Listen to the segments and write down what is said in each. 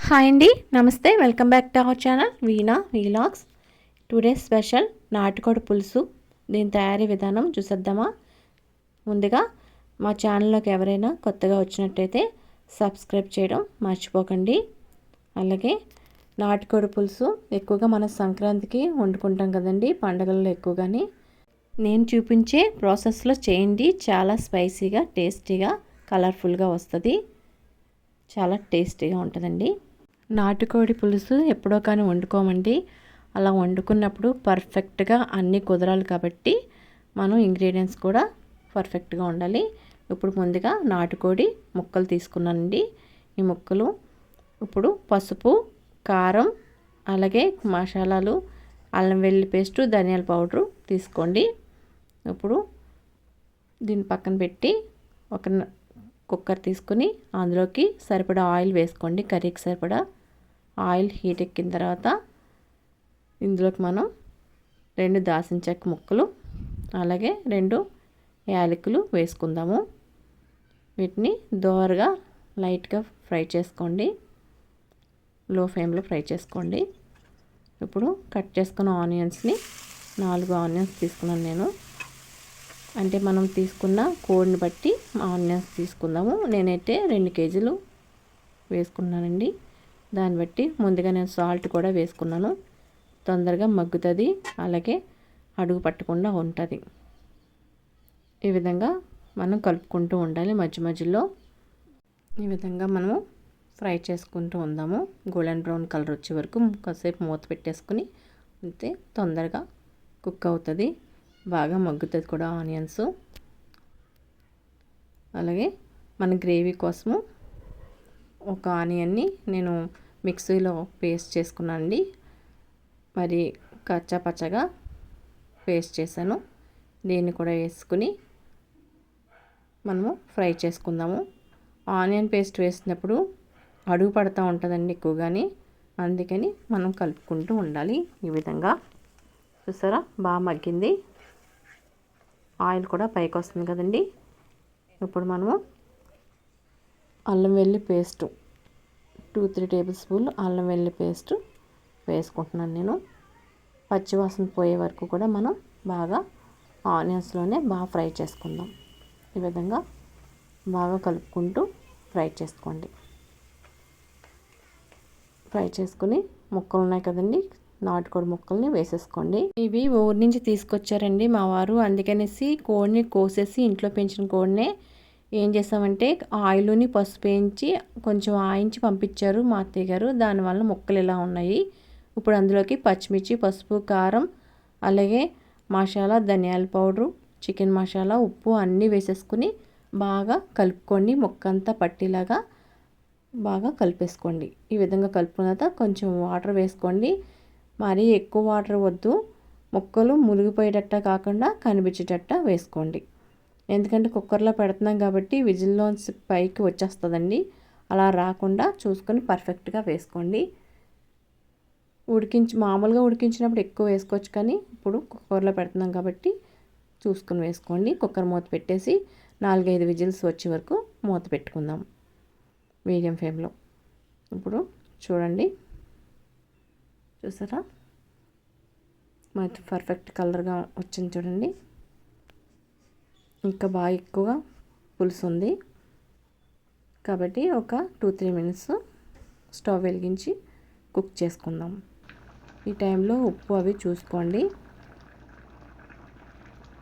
Hi అండి, నమస్తే. Welcome back to our channel veena vlogs. Today special నాటుకోడి పులుసు. దీని తయారీ విధానం చూసేద్దామా. ముందుగా మా ఛానల్లోకి ఎవరైనా కొత్తగా వచ్చినట్టయితే సబ్స్క్రైబ్ చేయడం మర్చిపోకండి. అలాగే నాటుకోడి పులుసు ఎక్కువగా మన సంక్రాంతికి వండుకుంటాం కదండి, పండగల్లో ఎక్కువగాని. నేను చూపించే ప్రాసెస్లో చేయండి. చాలా స్పైసీగా, టేస్టీగా, కలర్ఫుల్గా వస్తుంది. చాలా టేస్టీగా ఉంటుందండి. నాటుకోడి పులుసు ఎప్పుడో కానీ వండుకోమండి. అలా వండుకున్నప్పుడు పర్ఫెక్ట్గా అన్నీ కుదరాలి కాబట్టి మనం ఇంగ్రీడియంట్స్ కూడా పర్ఫెక్ట్గా ఉండాలి. ఇప్పుడు ముందుగా నాటుకోడి ముక్కలు తీసుకున్నానండి. ఈ ముక్కలు ఇప్పుడు పసుపు, కారం, అలాగే మసాలాలు, అల్లం వెల్లుల్లి పేస్టు, ధనియాల పౌడరు తీసుకోండి. ఇప్పుడు దీన్ని పక్కన పెట్టి ఒక కుక్కర్ తీసుకుని అందులోకి సరిపడా ఆయిల్ వేసుకోండి. కర్రీకి సరిపడా ఆయిల్ హీట్ ఎక్కిన తర్వాత ఇందులోకి మనం 2 దాల్చిన చెక్క ముక్కలు, అలాగే 2 యాలకులు వేసుకుందాము. వీటిని దోరగా లైట్గా ఫ్రై చేసుకోండి. లో ఫ్లేమ్లో ఫ్రై చేసుకోండి. ఇప్పుడు కట్ చేసుకున్న ఆనియన్స్ని 4 ఆనియన్స్ తీసుకున్నాను నేను. అంటే మనం తీసుకున్న కోడిని బట్టి ఆనియన్స్ తీసుకుందాము. నేనైతే 2 కేజీలు వేసుకున్నానండి. దాన్ని బట్టి ముందుగా నేను సాల్ట్ కూడా వేసుకున్నాను. తొందరగా మగ్గుతుంది, అలాగే అడుగు పట్టకుండా ఉంటుంది. ఈ విధంగా మనం కలుపుకుంటూ ఉండాలి మధ్య మధ్యలో. ఈ విధంగా మనము ఫ్రై చేసుకుంటూ ఉందాము. గోల్డెన్ బ్రౌన్ కలర్ వచ్చే వరకు కాసేపు మూత పెట్టేసుకుని అంతే. తొందరగా కుక్ అవుతుంది, బాగా మగ్గుతుంది కూడా ఆనియన్స్. అలాగే మన గ్రేవీ కోసము ఒక ఆనియన్ని నేను మిక్సీలో పేస్ట్ చేసుకున్నానండి. మరి కచ్చా పచ్చగా పేస్ట్ చేశాను. దీన్ని కూడా వేసుకుని మనము ఫ్రై చేసుకుందాము. ఆనియన్ పేస్ట్ వేసినప్పుడు అడుగు పడుతూ ఉంటుందండి ఎక్కువగాని, అందుకని మనం కలుపుకుంటూ ఉండాలి. ఈ విధంగా చూసారా, బాగా మగ్గింది. ఆయిల్ కూడా పైకి వస్తుంది కదండి. ఇప్పుడు మనము అల్లం వెల్లుల్లి పేస్టు 2-3 టేబుల్ స్పూన్లు అల్లం వెల్లుల్లి పేస్టు వేసుకుంటున్నాను నేను. పచ్చివాసన పోయే వరకు కూడా మనం బాగా ఆనియన్స్లోనే బాగా ఫ్రై చేసుకుందాం. ఈ విధంగా బాగా కలుపుకుంటూ ఫ్రై చేసుకోండి. ఫ్రై చేసుకుని ముక్కలు ఉన్నాయి కదండి, నాటుకోడి ముక్కల్ని వేసేసుకోండి. ఇవి ఊరి నుంచి తీసుకొచ్చారండి మా వారు. అందుకనేసి కోడిని కోసేసి ఇంట్లో పెంచిన కోడినే ఏం చేసామంటే ఆయిల్ని పసుపు వేయించి కొంచెం ఆయించి పంపించారు మా అత్తయ్య గారు. దానివల్ల ముక్కలు ఇలా ఉన్నాయి. ఇప్పుడు అందులోకి పచ్చిమిర్చి, పసుపు, కారం, అలాగే మసాలా, ధనియాల పౌడరు, చికెన్ మసాలా, ఉప్పు అన్నీ వేసేసుకుని బాగా కలుపుకోండి. ముక్క అంతా పట్టేలాగా బాగా కలిపేసుకోండి. ఈ విధంగా కలుపుకున్న తర్వాత కొంచెం వాటర్ వేసుకోండి. మరీ ఎక్కువ వాటర్ వద్దు, ముక్కలు మునిగిపోయేటట్టు కాకుండా కనిపించేటట్ట వేసుకోండి. ఎందుకంటే కుక్కర్లో పెడుతున్నాం కాబట్టి విజిల్లోంచి పైకి వచ్చేస్తుందండి. అలా రాకుండా చూసుకొని పర్ఫెక్ట్గా వేసుకోండి. మామూలుగా ఉడికించినప్పుడు ఎక్కువ వేసుకోవచ్చు, కానీ ఇప్పుడు కుక్కర్లో పెడుతున్నాం కాబట్టి చూసుకొని వేసుకోండి. కుక్కర్ మూత పెట్టేసి 4-5 విజిల్స్ వచ్చే వరకు మూత పెట్టుకుందాం మీడియం ఫ్లేమ్లో. ఇప్పుడు చూడండి, చూసారా మనకి పర్ఫెక్ట్ కలర్గా వచ్చింది చూడండి. ఇంకా బాగా ఎక్కువగా పులుసు ఉంది కాబట్టి ఒక 2-3 మినిట్స్ స్టవ్ వెలిగించి కుక్ చేసుకుందాం. ఈ టైంలో ఉప్పు అవి చూసుకోండి.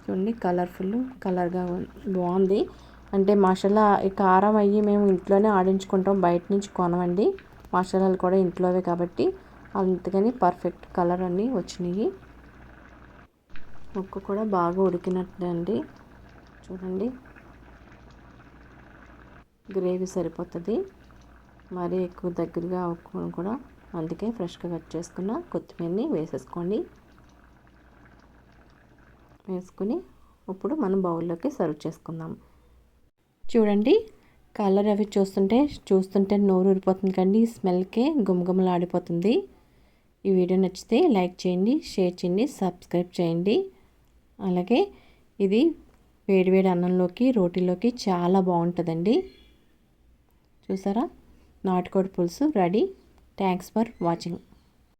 చూడండి, కలర్గా బాగుంది. అంటే మసాలా కారం అయ్యి మేము ఇంట్లోనే ఆడించుకుంటాం, బయట నుంచి కొనమండి. మసాలాలు కూడా ఇంట్లోవే కాబట్టి అందుకని పర్ఫెక్ట్ కలర్ అన్నీ వచ్చినాయి. ముక్క కూడా బాగా ఉడికినట్టు అండి. చూడండి, గ్రేవీ సరిపోతుంది. మరీ ఎక్కువ దగ్గరగా అవ్వకుండా కూడా, అందుకే ఫ్రెష్గా కట్ చేసుకున్న కొత్తిమీరని వేసేసుకోండి. వేసుకుని ఇప్పుడు మనం బౌల్లోకి సర్వ్ చేసుకుందాం. చూడండి, కలర్ అవి చూస్తుంటే నోరు ఊరిపోతుంది కండి. స్మెల్కే గుమగుమలాడిపోతుంది. ఈ వీడియో నచ్చితే లైక్ చేయండి, షేర్ చేయండి, సబ్స్క్రైబ్ చేయండి. అలాగే ఇది వేడివేడి అన్నంలోకి, రోటీలోకి చాలా బాగుంటుందండి. చూసారా, నాటుకోడి పులుసు రెడీ. Thanks for watching.